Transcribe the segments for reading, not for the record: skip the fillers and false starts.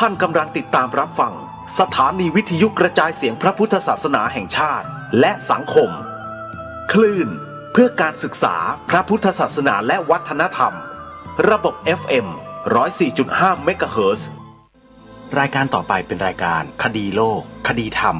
ท่านกำลังติดตามรับฟังสถานีวิทยุกระจายเสียงพระพุทธศาสนาแห่งชาติและสังคมคลื่นเพื่อการศึกษาพระพุทธศาสนาและวัฒนธรรมระบบ FM 104.5 เมกะเฮิรตซ์รายการต่อไปเป็นรายการคดีโลกคดีธรรม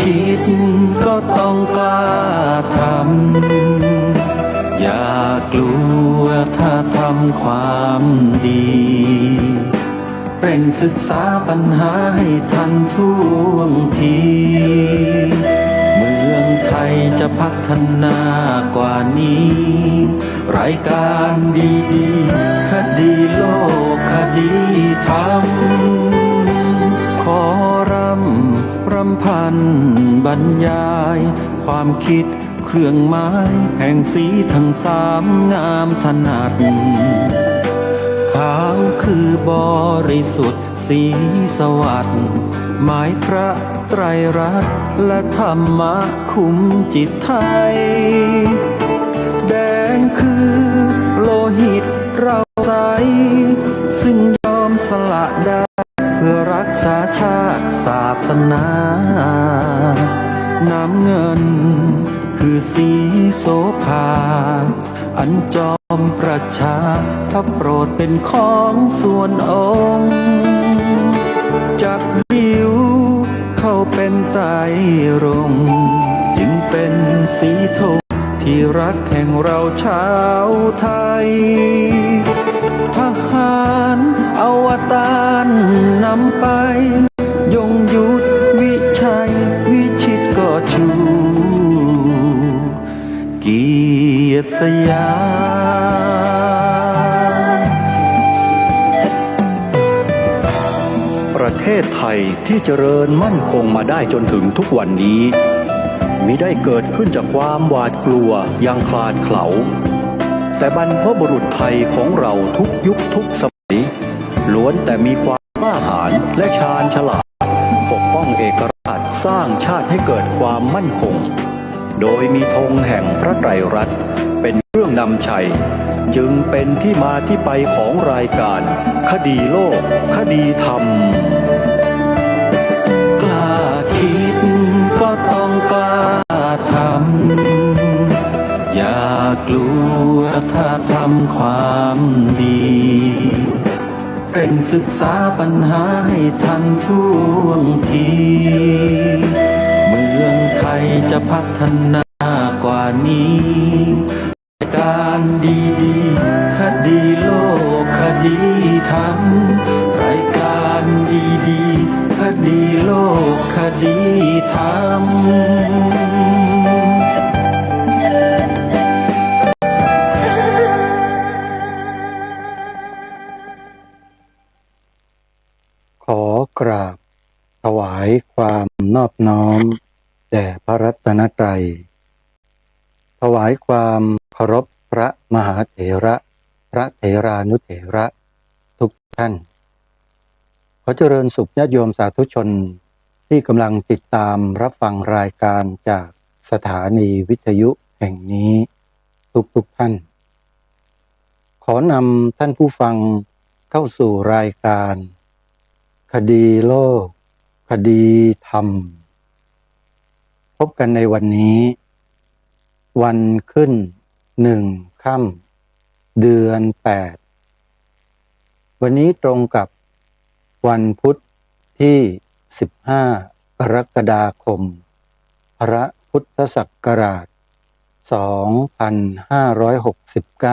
คิดก็ต้องกล้าทำอย่ากลัวถ้าทำความดีเร่งศึกษาปัญหาให้ทันท่วงทีเมืองไทยจะพัฒนากว่านี้รายการดีๆคดีโลกคดีธรรมขอรำพันบรรยายความคิดเครื่องหมายแห่งสีทั้งสามงามถนัดขาวคือบริสุทธิ์สีสวัสดิ์หมายพระไตรรัตน์และธรรมะคุ้มจิตไทยแดงคือโลหิตเราใสซึ่งยอมสละได้เพื่อรักษาชาติศาสนาน้ำเงินคือสีโสภาอันจอมประชาถ้าโปรดเป็นของส่วนองค์จากวิวเข้าเป็นไตรรงค์จึงเป็นสีธงที่รักแห่งเราชาวไทยทหารอวตารนำไปยงยุทธวิชัยวิชิตก็ชูเกียรติสยามประเทศไทยที่เจริญมั่นคงมาได้จนถึงทุกวันนี้มิได้เกิดขึ้นจากความหวาดกลัวอย่างคลาดเขลาแต่บรรพบุรุษไทยของเราทุกยุคทุกสมัยล้วนแต่มีความกล้าหาญและชาญฉลาดปกป้องเอกราชสร้างชาติให้เกิดความมั่นคงโดยมีธงแห่งพระไตรรัตน์เป็นเครื่องนำชัยจึงเป็นที่มาที่ไปของรายการคดีโลกคดีธรรมกล้าคิดก็ต้องกล้าทำอย่ากลัวถ้าทำความดีเร่งศึกษาปัญหาให้ทันท่วงทีเมืองไทยจะพัฒนากว่านี้รายการดีๆคดีโลกคดีธรรมรายการดีๆคดีโลกคดีธรรมขอกราบถวายความนอบน้อมแด่พระรัตนตรัยถวายความเคารพพระมหาเถระพระเถรานุเถระทุกท่านขอเจริญสุขญาติโยมสาธุชนที่กำลังติดตามรับฟังรายการจากสถานีวิทยุแห่งนี้ทุกท่านขอนำท่านผู้ฟังเข้าสู่รายการคดีโลกคดีธรรมพบกันในวันนี้วันขึ้น1 ค่ำเดือน 8วันนี้ตรงกับวันพุธที่15 กรกฎาคมพระพุทธศักราช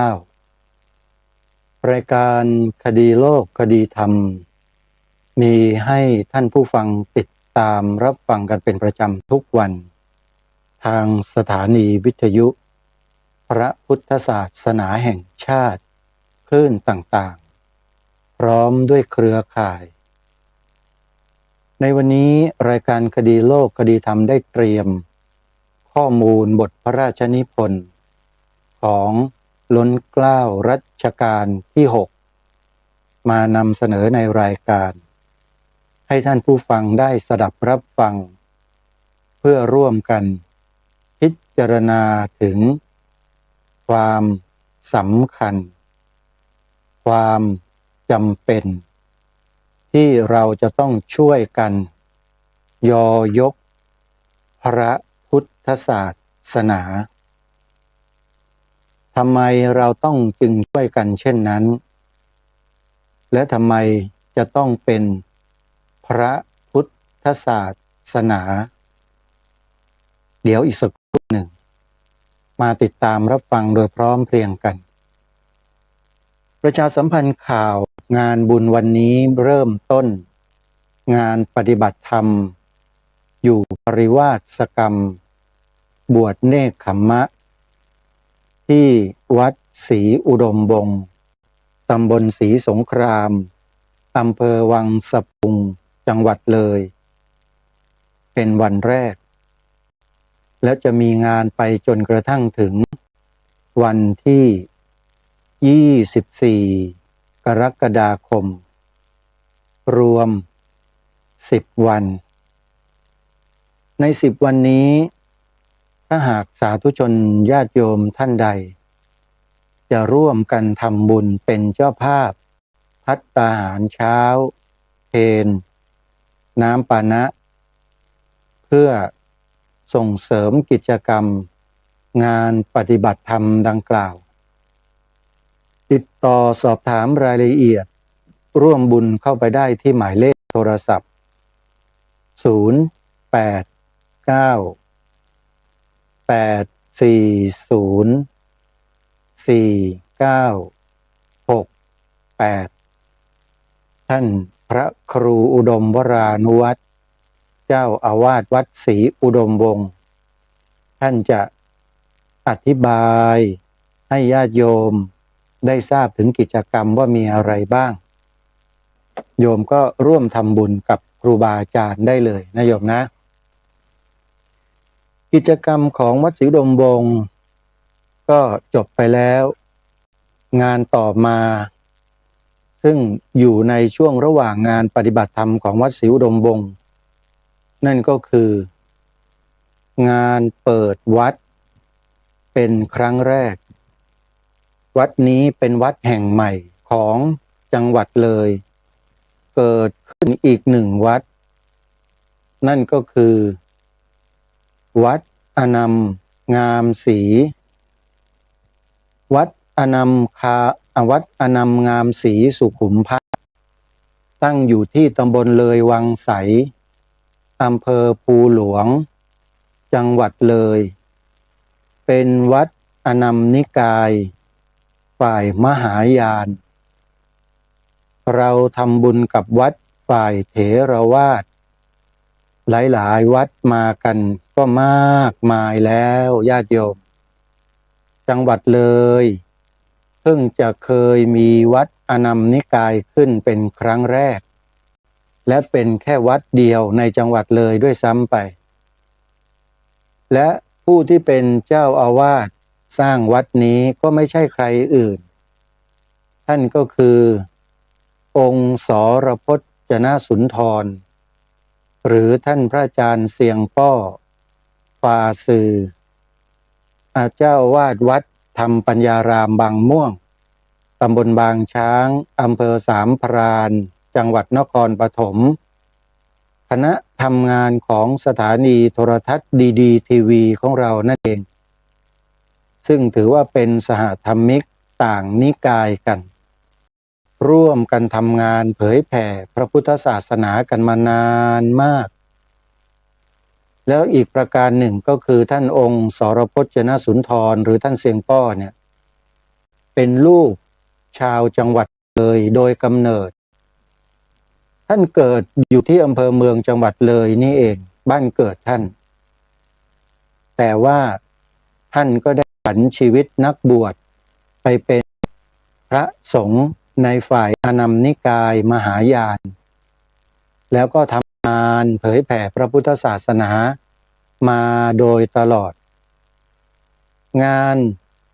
2569รายการคดีโลกคดีธรรมมีให้ท่านผู้ฟังติดตามรับฟังกันเป็นประจำทุกวันทางสถานีวิทยุพระพุทธศาสนาแห่งชาติคลื่นต่างๆพร้อมด้วยเครือข่ายในวันนี้รายการคดีโลกคดีธรรมได้เตรียม ข้อมูลบทพระราชนิพนธ์ของล้นเกล้ารัชกาลที่ 6 มานำเสนอในรายการ ให้ท่านผู้ฟังได้สดับรับฟัง เพื่อร่วมกันพิจารณาถึงความสำคัญ ความจำเป็นที่เราจะต้องช่วยกันยอยกพระพุทธศาสนาทำไมเราต้องจึงช่วยกันเช่นนั้นและทำไมจะต้องเป็นพระพุทธศาสนาเดี๋ยวอีกสักครู่หนึ่งมาติดตามรับฟังโดยพร้อมเพรียงกันประชาสัมพันธ์ข่าวงานบุญวันนี้เริ่มต้นงานปฏิบัติธรรมอยู่ปริวาสกรรมบวชเนกขัมมะที่วัดศรีอุดมวงศ์ตำบลศรีสงครามอำเภอวังสะพุงจังหวัดเลยเป็นวันแรกแล้วจะมีงานไปจนกระทั่งถึงวันที่24 กรกฎาคมรวม10 วันใน10 วันนี้ถ้าหากสาธุชนญาติโยมท่านใดจะร่วมกันทำบุญเป็นเจ้าภาพภัตตาหารเช้าเพลน้ำปานะเพื่อส่งเสริมกิจกรรมงานปฏิบัติธรรมดังกล่าวติดต่อสอบถามรายละเอียดร่วมบุญเข้าไปได้ที่หมายเลขโทรศัพท์0898404968ท่านพระครูอุดมวรานุวัตรเจ้าอาวาสวัดศรีอุดมวงศ์ท่านจะอธิบายให้ญาติโยมได้ทราบถึงกิจกรรมว่ามีอะไรบ้างโยมก็ร่วมทำบุญกับครูบาอาจารย์ได้เลยนะโยมนะกิจกรรมของวัดศรีอุดมวงศ์ก็จบไปแล้วงานต่อมาซึ่งอยู่ในช่วงระหว่างงานปฏิบัติธรรมของวัดศรีอุดมวงศ์นั่นก็คืองานเปิดวัดเป็นครั้งแรกวัดนี้เป็นวัดแห่งใหม่ของจังหวัดเลยเกิดขึ้นอีก1 วัดนั่นก็คือวัดอนัมงามศรีวัดอนัมงามศรีสุขุมพัฒน์ตั้งอยู่ที่ตำบลเลยวังใสอำเภอภูหลวงจังหวัดเลยเป็นวัดอนัมนิกายฝ่ายมหายาน เราทำบุญกับวัดฝ่ายเถรวาทหลายๆวัดมากันก็มากมายแล้วญาติโยมจังหวัดเลยเพิ่งจะเคยมีวัดอนัมนิกายขึ้นเป็นครั้งแรกและเป็นแค่วัดเดียวในจังหวัดเลยด้วยซ้ำไปและผู้ที่เป็นเจ้าอาวาสสร้างวัดนี้ก็ไม่ใช่ใครอื่นท่านก็คือองค์สรพจนสุนทรหรือท่านพระอาจารย์เสียงป้อฟาซือเจ้าวาดวัดธรรมปัญญารามบางม่วงตำบลบางช้างอำเภอสามพรานจังหวัดนครปฐมคณะทำงานของสถานีโทรทัศน์ดีทีวีของเรานั่นเองซึ่งถือว่าเป็นสหธรรมิกต่างนิกายกันร่วมกันทำงานเผยแผ่พระพุทธศาสนากันมานานมากแล้วอีกประการหนึ่งก็คือท่านองค์สรพจนสุนทรหรือท่านเสียงป้อเนี่ยเป็นลูกชาวจังหวัดเลยโดยกำเนิดท่านเกิดอยู่ที่อำเภอเมืองจังหวัดเลยนี่เองบ้านเกิดท่านแต่ว่าท่านก็ได้ผันชีวิตนักบวชไปเป็นพระสงฆ์ในฝ่ายอนัมนิกายมหายานแล้วก็ทำงานเผยแผ่พระพุทธศาสนามาโดยตลอด งาน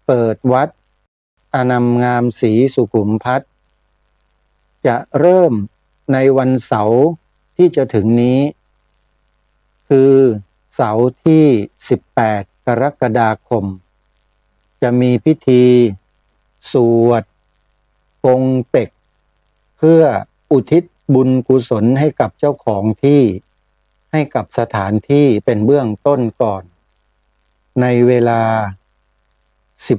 เปิดวัดอนัมงามศรีสุขุมพัฒน์จะเริ่มในวันเสาร์ที่จะถึงนี้ คือเสาร์ที่ 18 กรกฎาคม จะมีพิธีสวดกงเต็กเพื่ออุทิศบุญกุศลให้กับเจ้าของที่ให้กับสถานที่เป็นเบื้องต้นก่อนในเวลา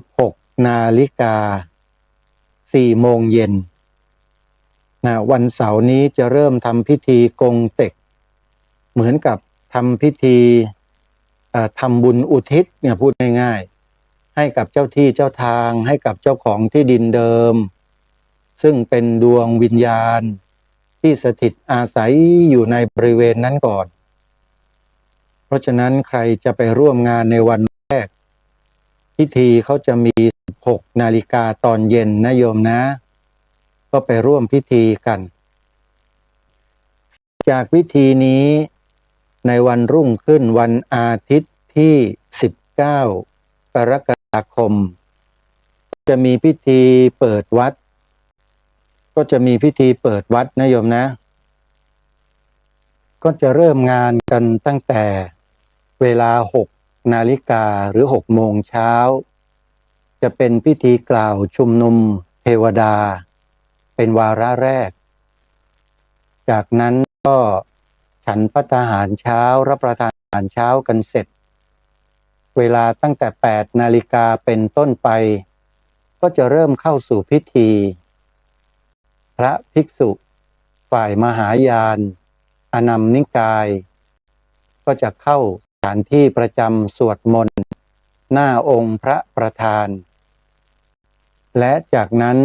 16 นาฬิกา 4 โมงเย็นวันเสาร์นี้จะเริ่มทำพิธีกงเต็กเหมือนกับทำพิธีทำบุญอุทิศเนี่ยพูดง่ายๆให้กับเจ้าที่เจ้าทางให้กับเจ้าของที่ดินเดิมซึ่งเป็นดวงวิญญาณที่สถิตอาศัยอยู่ในบริเวณนั้นก่อนเพราะฉะนั้นใครจะไปร่วมงานในวันแรกพิธีเขาจะมี 16 นาฬิกาตอนเย็นนะโยมนะก็ไปร่วมพิธีกันจากพิธีนี้ในวันรุ่งขึ้นวันอาทิตย์ที่ 19 กรกฎาคมจะมีพิธีเปิดวัดนะโยมนะก็จะเริ่มงานกันตั้งแต่เวลา 6 นาฬิกาหรือ 6 โมงเช้าจะเป็นพิธีกล่าวชุมนุมเทวดาเป็นวาระแรกจากนั้นก็ฉันภัตตาหารเช้ารับประทานอาหารเช้ากันเสร็จเวลาตั้งแต่ 8 นาฬิกาเป็นต้นไปก็จะเริ่มเข้าสู่พิธีพระภิกษุฝ่ายมหายานอนัมนิกายก็จะเข้าสถานที่ประจำสวดมนต์หน้าองค์พระประธานและจากนั้น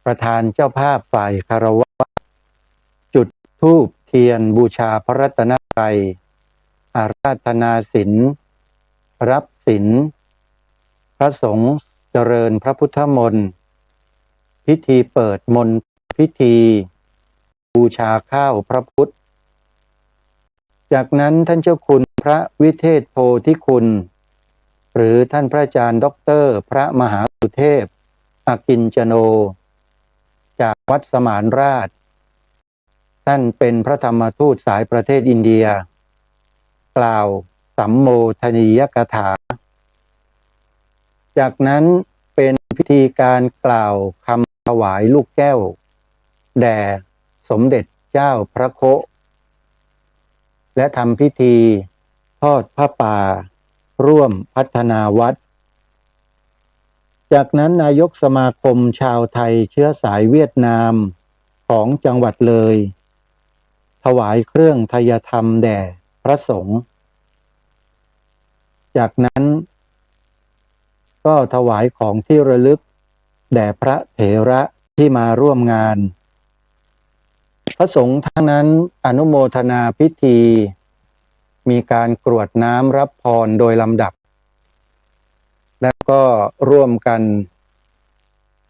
ประธานเจ้าภาพฝ่ายคารวะจุดธูปเทียนบูชาพระรัตนตรัยอาราธนาศีลรับศีลพระสงฆ์เจริญพระพุทธมนต์พิธีเปิดมนต์พิธีบูชาข้าวพระพุทธจากนั้นท่านเจ้าคุณพระวิเทศโพธิคุณหรือท่านพระอาจารย์ด็อกเตอร์พระมหาสุเทพอากิญจโนจากวัดสมานราชท่านเป็นพระธรรมทูตสายประเทศอินเดียกล่าวสัมโมทนียกถาจากนั้นเป็นพิธีการกล่าวคำถวายลูกแก้วแด่สมเด็จเจ้าพระโคและทำพิธีทอดผ้าป่าร่วมพัฒนาวัดจากนั้นนายกสมาคมชาวไทยเชื้อสายเวียดนามของจังหวัดเลยถวายเครื่องไทยธรรมแด่พระสงฆ์จากนั้นก็ถวายของที่ระลึกแด่พระเถระที่มาร่วมงานพระสงฆ์ทั้งนั้นอนุโมทนาพิธีมีการกรวดน้ำรับพรโดยลำดับและก็ร่วมกัน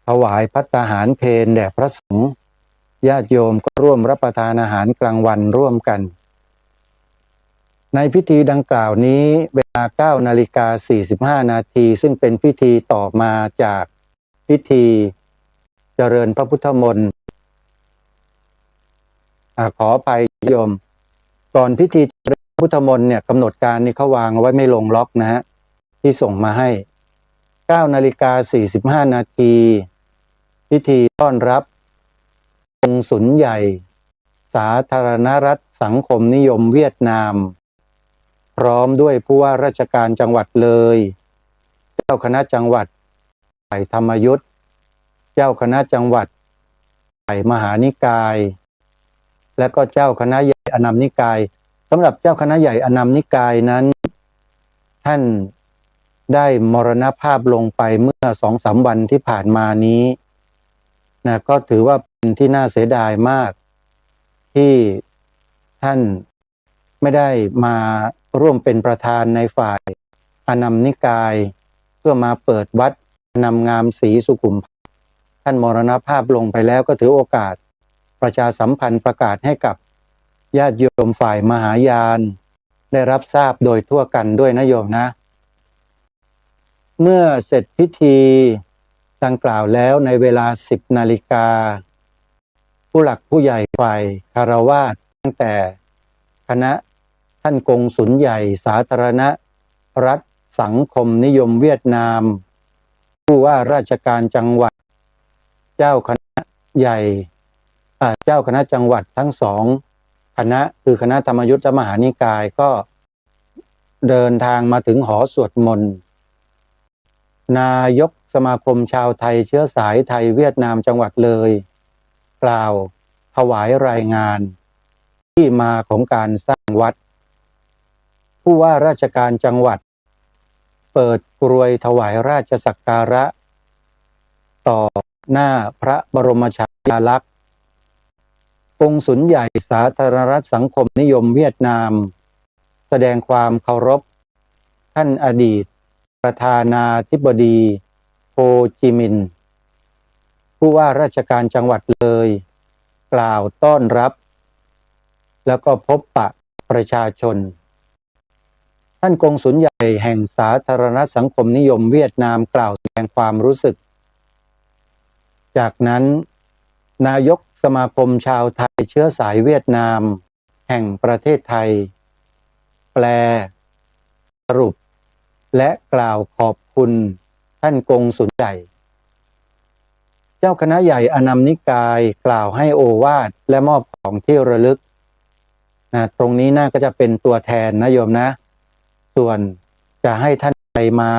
ถวายภัตตาหารเพลแด่พระสงฆ์ญาติโยมก็ร่วมรับประทานอาหารกลางวันร่วมกันในพิธีดังกล่าวนี้เวลา 9:45 นาทีซึ่งเป็นพิธีต่อมาจากพิธีเจริญพระพุทธมนต์ขออภัยโยมก่อนพิธีเจริญพระพุทธมนต์เนี่ยกำหนดการนี่เขาวางเอาไว้ไม่ลงล็อกนะฮะที่ส่งมาให้ 9:45 นาทีพิธีต้อนรับองค์สุนใหญ่สาธารณรัฐสังคมนิยมเวียดนามพร้อมด้วยผู้ว่าราชการจังหวัดเลยเจ้าคณะจังหวัดฝ่ายธรรมยุทธเจ้าคณะจังหวัดฝ่ายมหานิกายและก็เจ้าคณะใหญ่อนัมนิกายสำหรับเจ้าคณะใหญ่อนัมนิกายนั้นท่านได้มรณภาพลงไปเมื่อ 2-3 วันที่ผ่านมานี้นะก็ถือว่าเป็นที่น่าเสียดายมากที่ท่านไม่ได้มาร่วมเป็นประธานในฝ่ายอนัมนิกายเพื่อมาเปิดวัดอนัมงามศรีสุขุมพัฒน์ท่านมรณภาพลงไปแล้วก็ถือโอกาสประชาสัมพันธ์ประกาศให้กับญาติโยมฝ่ายมหายานได้รับทราบโดยทั่วกันด้วยนะโยมนะ เมื่อเสร็จพิธีดังกล่าวแล้วในเวลา 10 นาฬิกาผู้หลักผู้ใหญ่ฝ่ายคารวาสตั้งแต่คณะท่านกงสุลใหญ่สาธารณรัฐสังคมนิยมเวียดนามผู้ว่าราชการจังหวัดเจ้าคณะใหญ่เจ้าคณะจังหวัดทั้งสองคณะคือคณะธรรมยุทธมหานิกายก็เดินทางมาถึงหอสวดมนต์นายกสมาคมชาวไทยเชื้อสายไทยเวียดนามจังหวัดเลยกล่าวถวายรายงานที่มาของการสร้างวัดผู้ว่าราชการจังหวัดเปิดกรวยถวายราชสักการะต่อหน้าพระบรมฉายาลักษณ์กงสุลใหญ่สาธารณรัฐสังคมนิยมเวียดนามแสดงความเคารพท่านอดีตประธานาธิบดีโฮจิมินห์ผู้ว่าราชการจังหวัดเลยกล่าวต้อนรับแล้วก็พบปะประชาชนท่านกงสุลใหญ่แห่งสาธารณรัฐสังคมนิยมเวียดนามกล่าวแสดงความรู้สึกจากนั้นนายกสมาคมชาวไทยเชื้อสายเวียดนามแห่งประเทศไทยแปลสรุปและกล่าวขอบคุณท่านกงสุลใหญ่เจ้าคณะใหญ่อานัมนิกายกล่าวให้โอวาทและมอบของที่ระลึกตรงนี้น่าก็จะเป็นตัวแทนนะโยมนะส่วนจะให้ท่านใดมา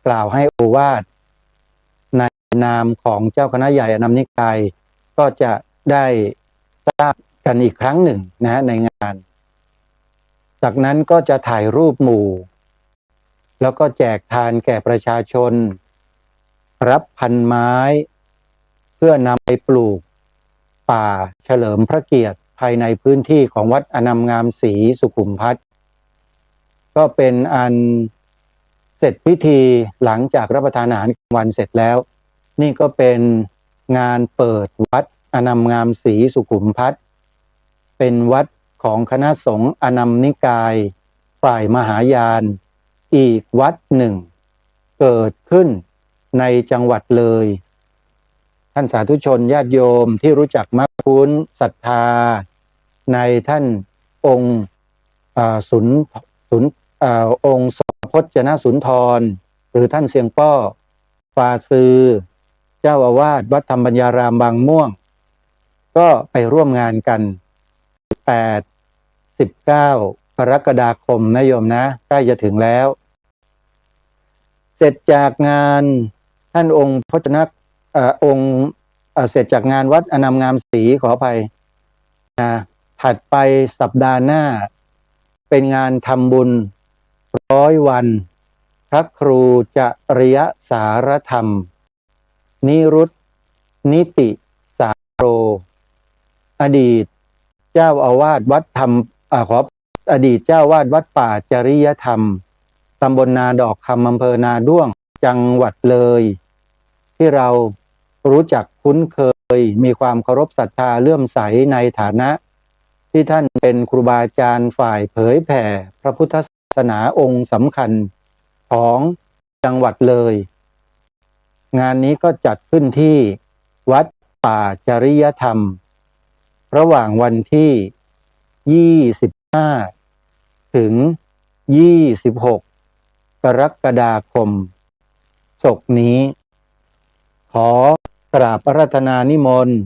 กล่าวให้โอวาทในนามของเจ้าคณะใหญ่อานัมนิกายก็จะได้ทราบกันอีกครั้งหนึ่งในงานจากนั้นก็จะถ่ายรูปหมู่แล้วก็แจกทานแก่ประชาชนรับพันไม้เพื่อนำไปปลูกป่าเฉลิมพระเกียรติภายในพื้นที่ของวัดอนัมงามศรีสุขุมพัฒน์ก็เป็นอันเสร็จพิธีหลังจากรับประทานอาหารกลางวันเสร็จแล้วนี่ก็เป็นงานเปิดวัดอนัมงามศรีสุขุมพัฒน์เป็นวัดของคณะสงฆ์อนัมนิกายฝ่ายมหายานอีกวัดหนึ่งเกิดขึ้นในจังหวัดเลยท่านสาธุชนญาติโยมที่รู้จักมักคุ้นศรัทธาในท่านองค์องค์สมพจนสุนทรหรือท่านเสียงป้อฟาซือเจ้าอาวาสวัดธรรมปัญญารามบางม่วงก็ไปร่วมงานกัน18-19 กรกฎาคมนะโยมนะใกล้จะถึงแล้วเสร็จจากงานท่านองค์พจนเสร็จจากงานวัดอนัมงามศรีขออภัยถัดไปสัปดาห์หน้าเป็นงานทำบุญ100 วันพระครูจริยสารธรรมนิรุตนิติสาโรอดีตเจ้าอาวาสวัดธรรมอดีตเจ้าวาดวัดป่าจริยธรรมตำบลนาดอกคำอำเภอนาด้วงจังหวัดเลยที่เรารู้จักคุ้นเคยมีความเคารพศรัทธาเลื่อมใสในฐานะที่ท่านเป็นครูบาอาจารย์ฝ่ายเผยแผ่พระพุทธศาสนาองค์สำคัญของจังหวัดเลยงานนี้ก็จัดขึ้นที่วัดป่าจริยธรรมระหว่างวันที่25ถึง26กรกฎาคมศกนี้ขอกราบอาราธนานิมนต์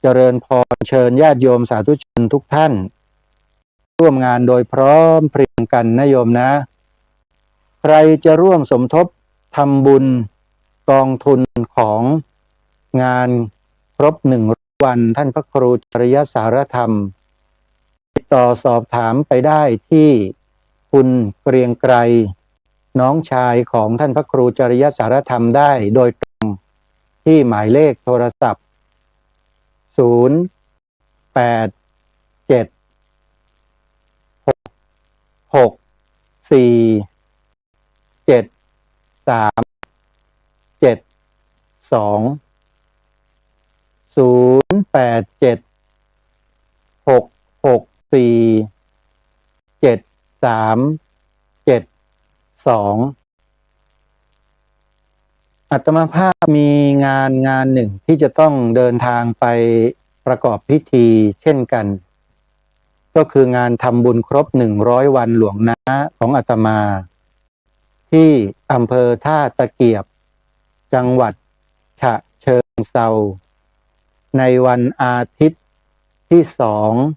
เจริญพรเชิญญาติโยมสาธุชนทุกท่านร่วมงานโดยพร้อมเพรียงกันนะโยมนะใครจะร่วมสมทบทำบุญกองทุนของงานครบ100 วันท่านพระครูจริยสารธรรมติดต่อสอบถามไปได้ที่คุณเกรียงไกรน้องชายของท่านพระครูจริยสารธรรมได้โดยตรงที่หมายเลขโทรศัพท์0846473742 อาตมาภาพมีงานหนึ่งที่จะต้องเดินทางไปประกอบพิธีเช่นกัน ก็คืองานทำบุญครบ100 วันหลวงน้าของอาตมา ที่อำเภอท่าตะเกียบจังหวัดฉะเชิงเทราในวันอาทิตย์ที่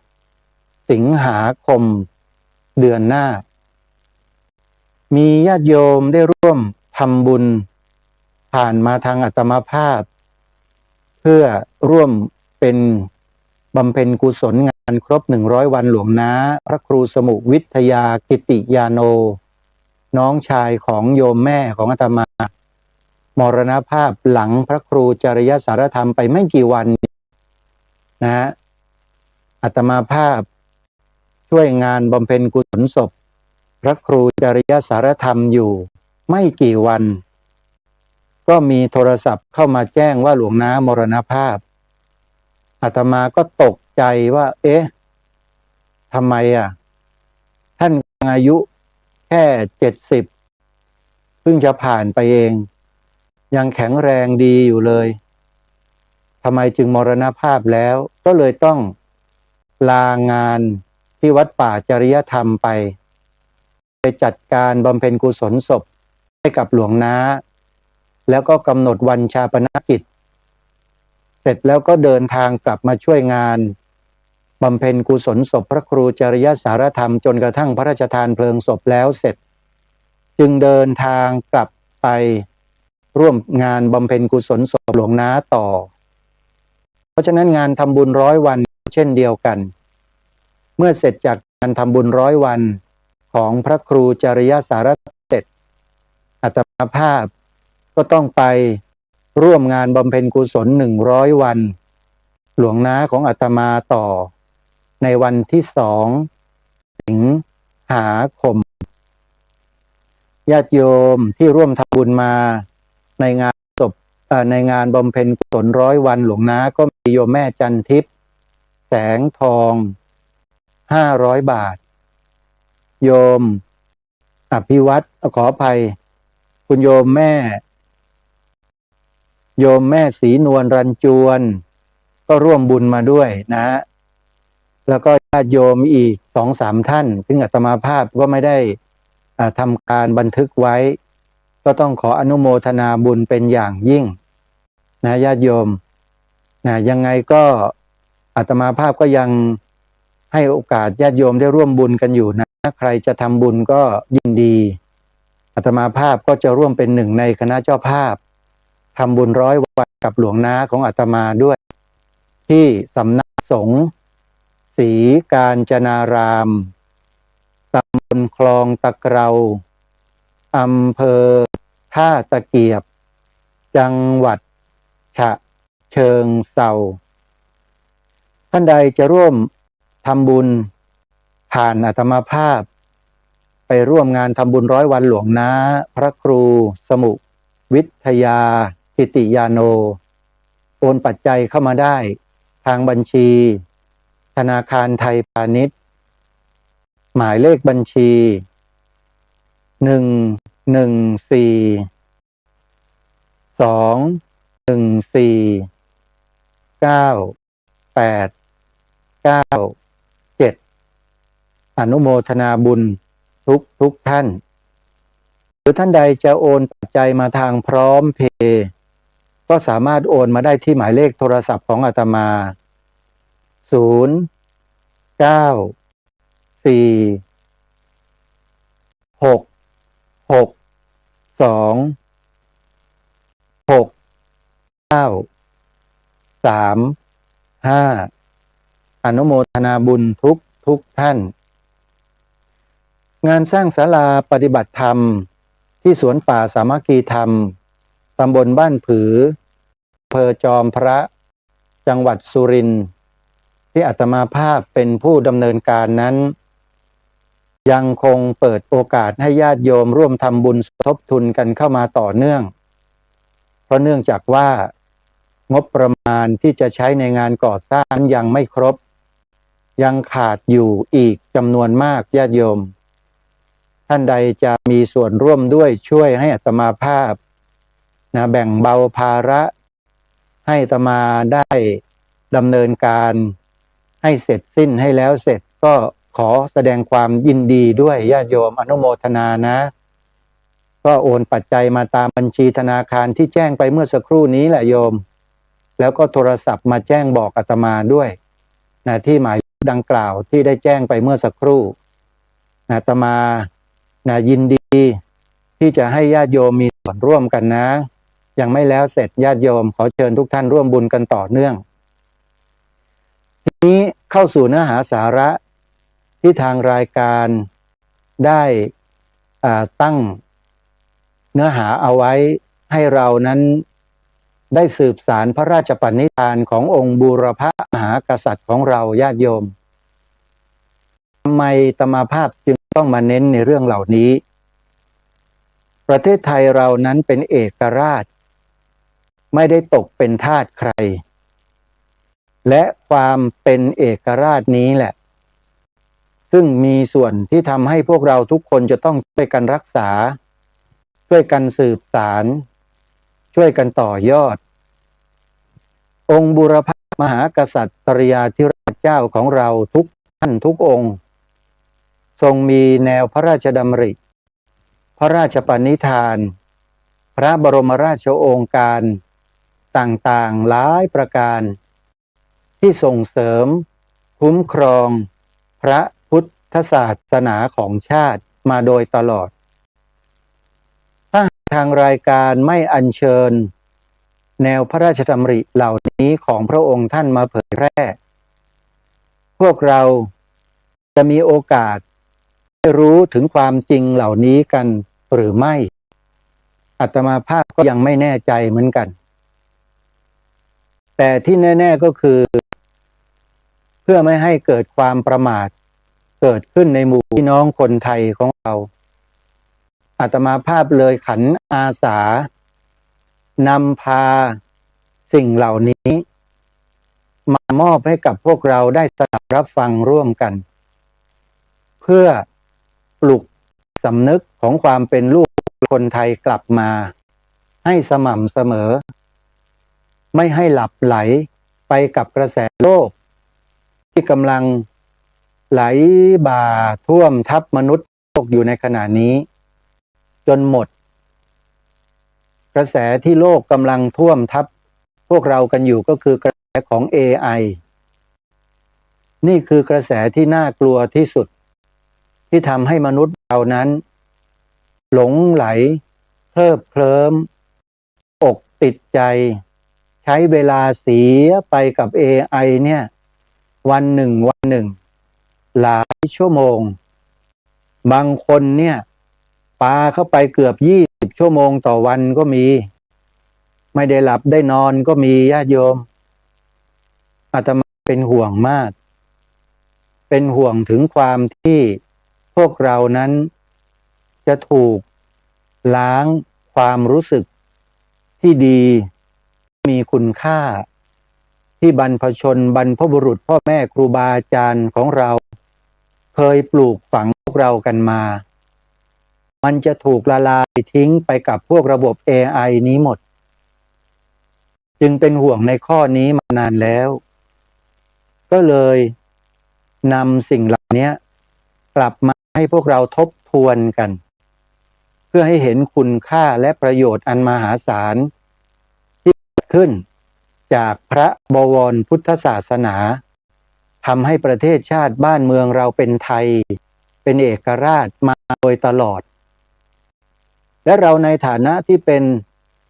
2 สิงหาคมเดือนหน้า มีญาติโยมได้ร่วมทำบุญผ่านมาทางอาตมาภาพ เพื่อร่วมเป็นบำเพ็ญกุศลงานครบ100 วันหลวงน้าพระครูสมุวิทยากิติยาโน น้องชายของโยมแม่ของอาตมามรณภาพหลังพระครูจริยสารธรรมไปไม่กี่วันนะอาตมาภาพช่วยงานบำเพ็ญกุศลศพพระครูจริยสารธรรมอยู่ไม่กี่วัน ก็มีโทรศัพท์เข้ามาแจ้งว่าหลวงน้ามรณภาพอาตมาก็ตกใจว่าเอ๊ะทำไมท่านอายุแค่70เพิ่งจะผ่านไปเองยังแข็งแรงดีอยู่เลยทำไมจึงมรณภาพแล้วก็เลยต้องลางานที่วัดป่าจริยธรรมไปจัดการบำเพ็ญกุศลศพให้กับหลวงน้าแล้วก็กำหนดวันฌาปนกิจเสร็จแล้วก็เดินทางกลับมาช่วยงานบำเพ็ญกุศลศพพระครูจริยสารธรรมจนกระทั่งพระราชทานเพลิงศพแล้วเสร็จจึงเดินทางกลับไปร่วมงานบำเพ็ญกุศลศพหลวงน้าต่อเพราะฉะนั้นงานทำบุญ100 วันเช่นเดียวกันเมื่อเสร็จจากงานทำบุญ100 วันของพระครูจริยสารธรรมเสร็จอาตมาภาพก็ต้องไปร่วมงานบำเพ็ญกุศล100 วันหลวงน้าของอาตมาต่อในวันที่2 สิงหาคมญาติโยมที่ร่วมทำบุญมาในงานศพในงานบำเพ็ญกุศล100 วันหลวงน้าก็มีโยมแม่จันทิพย์แสงทอง500 บาทโยมอภิวัตรขออภัยคุณโยมแม่ศรีนวลรันจวนก็ร่วมบุญมาด้วยนะแล้วก็ญาติโยมอีก2-3 ท่านซึ่งอาตมาภาพก็ไม่ได้ทำการบันทึกไว้ก็ต้องขออนุโมทนาบุญเป็นอย่างยิ่งนะญาติโยมนะยังไงก็อาตมาภาพก็ยังให้โอกาสญาติโยมได้ร่วมบุญกันอยู่นะใครจะทำบุญก็ยินดีอาตมาภาพก็จะร่วมเป็นหนึ่งในคณะเจ้าภาพทำบุญ100 วันกับหลวงน้าของอาตมาด้วยที่สำนักสงฆ์ศรีกาญจนารามตำบลคลองตะเกราอำเภอท่าตะเกียบจังหวัดฉะเชิงเทราท่านใดจะร่วมทำบุญผ่านอาตมาภาพไปร่วมงานทำบุญ100 วันหลวงน้าพระครูสมุวิทยากิติยาโนโอนปัจจัยเข้ามาได้ทางบัญชีธนาคารไทยพาณิชย์หมายเลขบัญชี114214987อนุโมทนาบุญทุกท่านหรือท่านใดจะโอนปัจจัยมาทางพร้อมเพย์ก็สามารถโอนมาได้ที่หมายเลขโทรศัพท์ของอาตมา096662693อนุโมทนาบุญทุกท่านงานสร้างศาลาปฏิบัติธรรมที่สวนป่าสามัคคีธรรมตำบลบ้านผืออำเภอจอมพระจังหวัดสุรินทร์ที่อาตมาภาพเป็นผู้ดำเนินการนั้นยังคงเปิดโอกาสให้ญาติโยมร่วมทำบุญสมทบทุนกันเข้ามาต่อเนื่องเพราะเนื่องจากว่างบประมาณที่จะใช้ในงานก่อสร้างยังไม่ครบยังขาดอยู่อีกจำนวนมากญาติโยมท่านใดจะมีส่วนร่วมด้วยช่วยให้อาตมาภาพ นะแบ่งเบาภาระให้อาตมาได้ดำเนินการให้เสร็จสิ้นให้แล้วเสร็จก็ขอแสดงความยินดีด้วยญาติโยมอนุโมทนานะก็โอนปัจจัยมาตามบัญชีธนาคารที่แจ้งไปเมื่อสักครู่นี้แหละโยมแล้วก็โทรศัพท์มาแจ้งบอกอาตมาด้วยนะที่หมายดังกล่าวที่ได้แจ้งไปเมื่อสักครู่นะอาตมานะยินดีที่จะให้ญาติโยมมีส่วนร่วมกันนะยังไม่แล้วเสร็จญาติโยมขอเชิญทุกท่านร่วมบุญกันต่อเนื่องทีนี้เข้าสู่เนื้อหาสาระที่ทางรายการได้ตั้งเนื้อหาเอาไว้ให้เรานั้นได้สืบสารพระราชปณิธานขององค์บูรพมหากษัตริย์ของเราญาติโยมทำไมอาตมาภาพจึงต้องมาเน้นในเรื่องเหล่านี้ประเทศไทยเรานั้นเป็นเอกราชไม่ได้ตกเป็นทาสใครและความเป็นเอกราชนี้แหละซึ่งมีส่วนที่ทำให้พวกเราทุกคนจะต้องช่วยกันรักษาช่วยกันสืบสารช่วยกันต่อยอดองค์บูรพมหากษัตริยาธิราชเจ้าของเราทุกท่านทุกองค์ทรงมีแนวพระราชดำริพระราชปณิธานพระบรมราชโองการต่างๆหลายประการที่ส่งเสริมคุ้มครองพระพุทธศาสนาของชาติมาโดยตลอดถ้าทางรายการไม่อัญเชิญแนวพระราชดำริเหล่านี้ของพระองค์ท่านมาเผยแพร่พวกเราจะมีโอกาสได้รู้ถึงความจริงเหล่านี้กันหรือไม่อาตมาภาพก็ยังไม่แน่ใจเหมือนกันแต่ที่แน่ๆก็คือเพื่อไม่ให้เกิดความประมาทเกิดขึ้นในหมู่พี่น้องคนไทยของเราอาตมาภาพเลยขันอาสานำพาสิ่งเหล่านี้มามอบให้กับพวกเราได้สดับรับฟังร่วมกันเพื่อปลุกสำนึกของความเป็นลูกคนไทยกลับมาให้สม่ำเสมอไม่ให้หลับไหลไปกับกระแสโลกที่กำลังไหลบ่าท่วมทับมนุษย์โลกอยู่ในขณะนี้จนหมดกระแสที่โลกกำลังท่วมทับพวกเรากันอยู่ก็คือกระแสของ AI นี่คือกระแสที่น่ากลัวที่สุดที่ทำให้มนุษย์เรานั้นหลงไหลเพลิดเพลิมอกติดใจใช้เวลาเสียไปกับ AI เนี่ยวันหนึ่งหลายชั่วโมงบางคนเนี่ยปาเข้าไปเกือบ20 ชั่วโมงต่อวันก็มีไม่ได้หลับได้นอนก็มีญาติโยมอาตมาเป็นห่วงมากเป็นห่วงถึงความที่พวกเรานั้นจะถูกล้างความรู้สึกที่ดีมีคุณค่าที่บรรพชนบรรพบุรุษพ่อแม่ครูบาอาจารย์ของเราเคยปลูกฝังพวกเรากันมามันจะถูกละลายทิ้งไปกับพวกระบบ AI นี้หมดจึงเป็นห่วงในข้อนี้มานานแล้วก็เลยนำสิ่งเหล่านี้กลับมาให้พวกเราทบทวนกันเพื่อให้เห็นคุณค่าและประโยชน์อันมหาศาลที่เกิดขึ้นจากพระบวรพุทธศาสนาทำให้ประเทศชาติบ้านเมืองเราเป็นไทยเป็นเอกราชมาโดยตลอดและเราในฐานะที่เป็น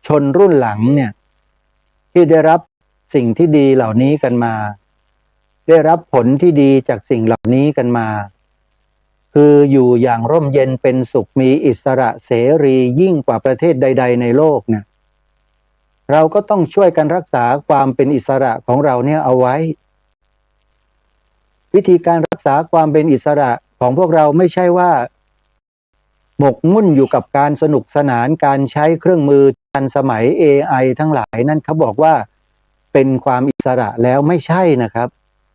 ชนรุ่นหลังเนี่ยที่ได้รับสิ่งที่ดีเหล่านี้กันมาได้รับผลที่ดีจากสิ่งเหล่านี้กันมาคืออยู่อย่างร่มเย็นเป็นสุขมีอิสระเสรียิ่งกว่าประเทศใดๆในโลกเนี่ยเราก็ต้องช่วยกันรักษาความเป็นอิสระของเราเนี่ยเอาไว้วิธีการรักษาความเป็นอิสระของพวกเราไม่ใช่ว่าหมกมุ่นอยู่กับการสนุกสนานการใช้เครื่องมือทันสมัย AI ทั้งหลายนั่นเขาบอกว่าเป็นความอิสระแล้วไม่ใช่นะครับ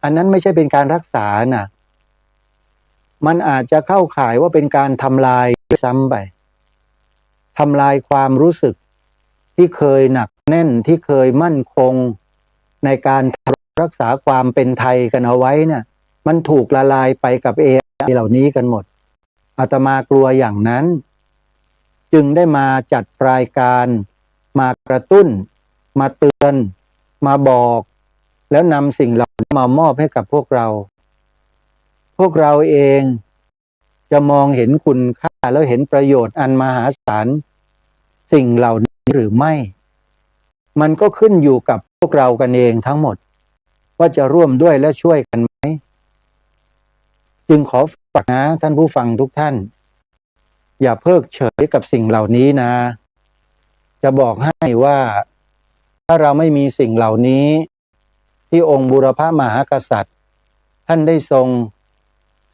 อันนั้นไม่ใช่เป็นการรักษานะมันอาจจะเข้าข่ายว่าเป็นการทำลายซ้ำไปทำลายความรู้สึก ที่เคยหนักแน่นที่เคยมั่นคงในการรักษาความเป็นไทยกันเอาไว้เนี่ยมันถูกละลายไปกับAIเหล่านี้กันหมดอาตมากลัวอย่างนั้น จึงได้มาจัดรายการมากระตุ้นมาเตือนมาบอกแล้วนำสิ่งเหล่านี้มามอบให้กับพวกเราเองจะมองเห็นคุณค่าแล้วเห็นประโยชน์อันมหาศาลสิ่งเหล่านี้หรือไม่มันก็ขึ้นอยู่กับพวกเรากันเองทั้งหมดว่าจะร่วมด้วยและช่วยกันไหมจึงขอฝากนะท่านผู้ฟังทุกท่านอย่าเพิกเฉยกับสิ่งเหล่านี้นะจะบอกให้ว่าถ้าเราไม่มีสิ่งเหล่านี้ที่องค์บูรพมหากษัตริย์ท่านได้ทรง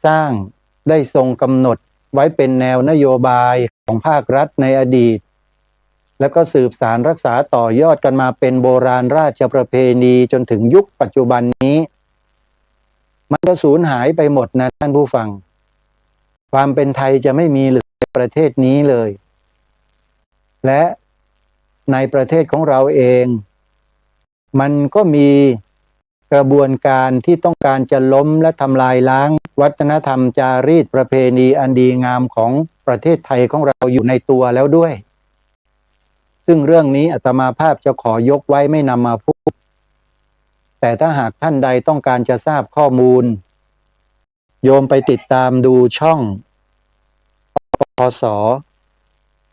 สร้างได้ทรงกำหนดไว้เป็นแนวนโยบายของภาครัฐในอดีตแล้วก็สืบสารรักษาต่อยอดกันมาเป็นโบราณราชประเพณีจนถึงยุคปัจจุบันนี้มันจะสูญหายไปหมดนะท่านผู้ฟังความเป็นไทยจะไม่มีเหลือในประเทศนี้เลยและในประเทศของเราเองมันก็มีกระบวนการที่ต้องการจะล้มและทำลายล้างวัฒนธรรมจารีตประเพณีอันดีงามของประเทศไทยของเราอยู่ในตัวแล้วด้วยซึ่งเรื่องนี้อาตมาภาพจะขอยกไว้ไม่นำมาพูดแต่ถ้าหากท่านใดต้องการจะทราบข้อมูลโยมไปติดตามดูช่องพศ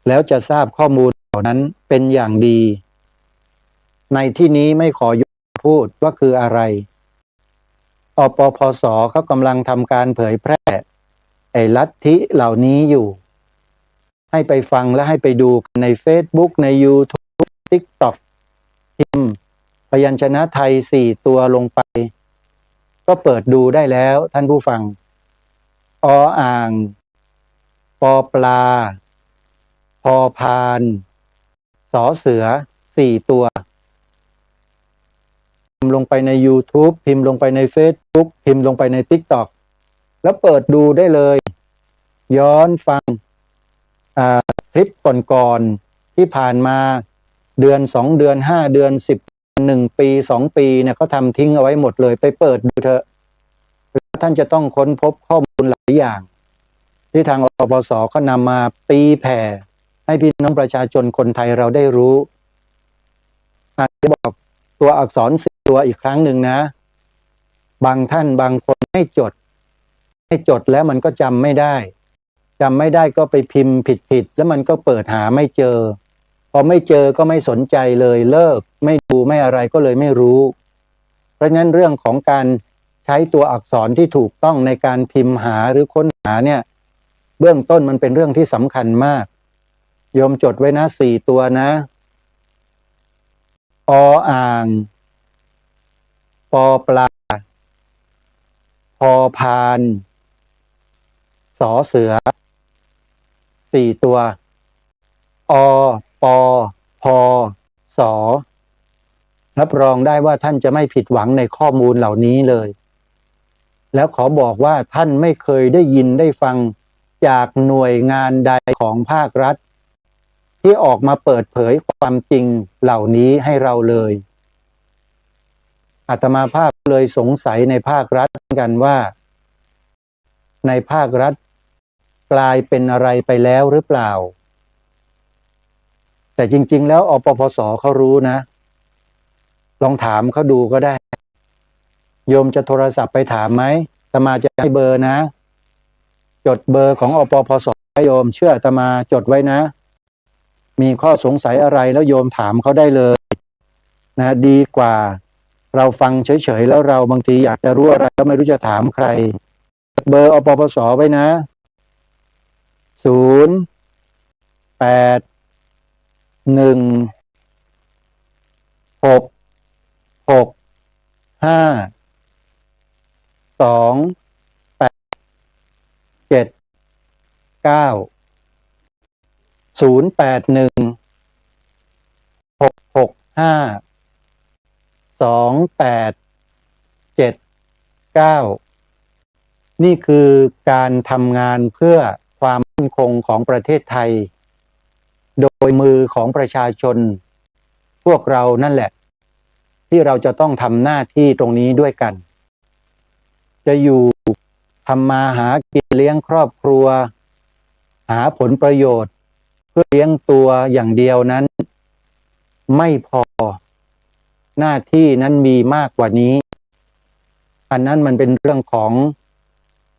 แล้วจะทราบข้อมูลเหล่านั้นเป็นอย่างดีในที่นี้ไม่ขอยกพูดว่าคืออะไรอปพสเขากำลังทำการเผยแพร่ไอ้ลัทธิเหล่านี้อยู่ให้ไปฟังและให้ไปดูใน Facebook ใน YouTube TikTok พิมพ์พยัญชนะไทย4ตัวลงไปก็เปิดดูได้แล้วท่านผู้ฟังออ่างปอปลาพอพานสอเสือ4ตัวพิมพ์ลงไปใน YouTube พิมพ์ลงไปใน Facebook พิมพ์ลงไปใน TikTok แล้วเปิดดูได้เลยย้อนฟังคลิปก่อนๆที่ผ่านมาเดือน2เดือน5เดือน10 1ปี2ปีเนี่ยเขาทำทิ้งเอาไว้หมดเลยไปเปิดดูเถอะท่านจะต้องค้นพบข้อมูลหลายอย่างที่ทางอปสก็นำมาตีแผ่ให้พี่น้องประชาชนคนไทยเราได้รู้อาจจะบอกตัวอักษร4ตัวอีกครั้งหนึ่งนะบางท่านบางคนไม่จดแล้วมันก็จำไม่ได้ก็ไปพิมพ์ผิดแล้วมันก็เปิดหาไม่เจอพอไม่เจอก็ไม่สนใจเลยเลิกไม่ดูไม่อะไรก็เลยไม่รู้เพราะฉะนั้นเรื่องของการใช้ตัวอักษรที่ถูกต้องในการพิมพ์หาหรือค้นหาเนี่ยเบื้องต้นมันเป็นเรื่องที่สำคัญมากโยมจดไว้นะ4ตัวนะออ่างปอปลาพอพานสอเสือ4ตัวอปอพอสอรับรองได้ว่าท่านจะไม่ผิดหวังในข้อมูลเหล่านี้เลยแล้วขอบอกว่าท่านไม่เคยได้ยินได้ฟังจากหน่วยงานใดของภาครัฐที่ออกมาเปิดเผยความจริงเหล่านี้ให้เราเลยอาตมาภาพเลยสงสัยในภาครัฐกันว่าในภาครัฐกลายเป็นอะไรไปแล้วหรือเปล่าแต่จริงๆแล้วอปพสเขารู้นะลองถามเขาดูก็ได้โยมจะโทรศัพท์ไปถามไหมอาตมาจะให้เบอร์นะจดเบอร์ของอปพสโยมเชื่ออาตมาจดไว้นะมีข้อสงสัยอะไรแล้วโยมถามเขาได้เลยนะดีกว่าเราฟังเฉยๆแล้วเราบางทีอยากจะรู้อะไรก็ไม่รู้จะถามใครเบอร์อปพสไว้นะนี่คือการทำงานเพื่อความมั่นคงของประเทศไทยโดยมือของประชาชน วกเรานั่นแหละที่เราจะต้องทำหน้าที่ตรงนี้ด้วยกัน จะอยู่ทำมาหากินเลี้ยงครอบครัวหาผลประโยชน์เพื่อเลี้ยงตัวอย่างเดียวนั้นไม่พอหน้าที่นั้นมีมากกว่านี้อันนั้นมันเป็นเรื่องของ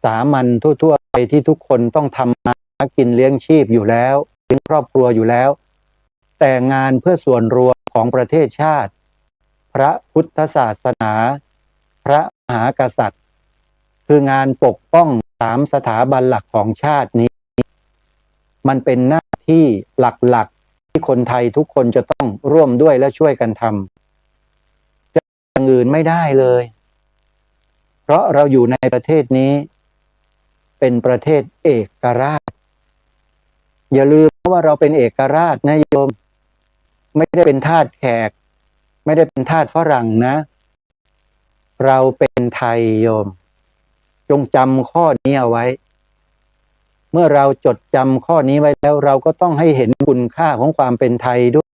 สามัญทั่วๆไปที่ทุกคนต้องทำมาหากินเลี้ยงชีพอยู่แล้วเลี้ยงครอบครัวอยู่แล้วแต่งานเพื่อส่วนรวมของประเทศชาติพระพุทธศาสนาพระมหากษัตริย์คืองานปกป้อง3 สถาบันหลักของชาตินี้มันเป็นหน้าที่หลักๆที่คนไทยทุกคนจะต้องร่วมด้วยและช่วยกันทำจะอย่างอื่นไม่ได้เลยเพราะเราอยู่ในประเทศนี้เป็นประเทศเอกราชอย่าลืมว่าเราเป็นเอกราชนะโยมไม่ได้เป็นทาสแขกไม่ได้เป็นทาสฝรั่งนะเราเป็นไทยโยมจงจำข้อนี้เอาไว้เมื่อเราจดจำข้อนี้ไว้แล้วเราก็ต้องให้เห็นคุณค่าของความเป็นไทยด้วย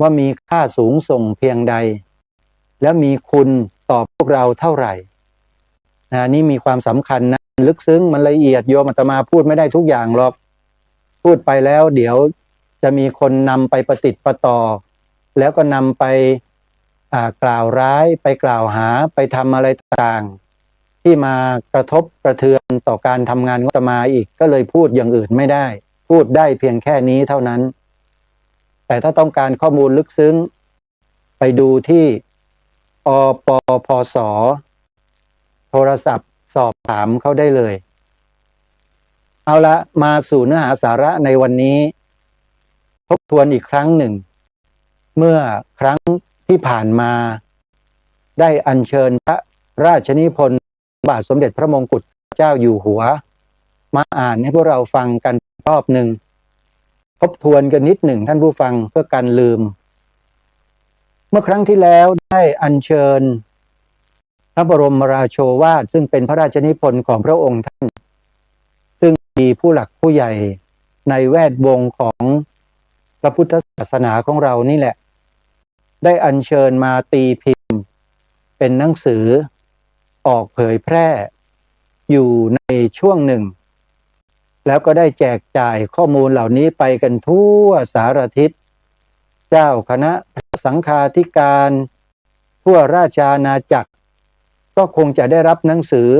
ว่ามีค่าสูงส่งเพียงใดและมีคุณต่อพวกเราเท่าไหร่นี่มีความสำคัญนะลึกซึ้งมันละเอียดโยมอาตมาพูดไม่ได้ทุกอย่างหรอกพูดไปแล้วเดี๋ยวจะมีคนนำไปประติดประต่อแล้วก็นำไปกล่าวร้ายไปกล่าวหาไปทำอะไรต่างที่มากระทบกระเทือนต่อการทำงานของอาตมาอีกก็เลยพูดอย่างอื่นไม่ได้พูดได้เพียงแค่นี้เท่านั้นแต่ถ้าต้องการข้อมูลลึกซึ้งไปดูที่อปพสโทรศัพท์สอบถามเขาได้เลยเอาละมาสู่เนื้อหาสาระในวันนี้ทบทวนอีกครั้งหนึ่งเมื่อครั้งที่ผ่านมาได้อัญเชิญพระราชนิพนธ์บาทสมเด็จพระมงกุฎเจ้าอยู่หัวมาอ่านให้พวกเราฟังกันรอบหนึ่งทบทวนกันนิดหนึ่งท่านผู้ฟังเพื่อการลืมเมื่อครั้งที่แล้วได้อัญเชิญพระบรมราโชวาทซึ่งเป็นพระราชนิพนธ์ของพระองค์ท่านซึ่งมีผู้หลักผู้ใหญ่ในแวดวงของพระพุทธศาสนาของเรานี่แหละได้อัญเชิญมาตีพิมพ์เป็นหนังสือออกเผยแพร่อยู่ในช่วงหนึ่งแล้วก็ได้แจกจ่ายข้อมูลเหล่านี้ไปกันทั่วสารทิศเจ้าคณะสังฆาธิการทั่วราชอาณาจักรก็คงจะได้รับหนังสือ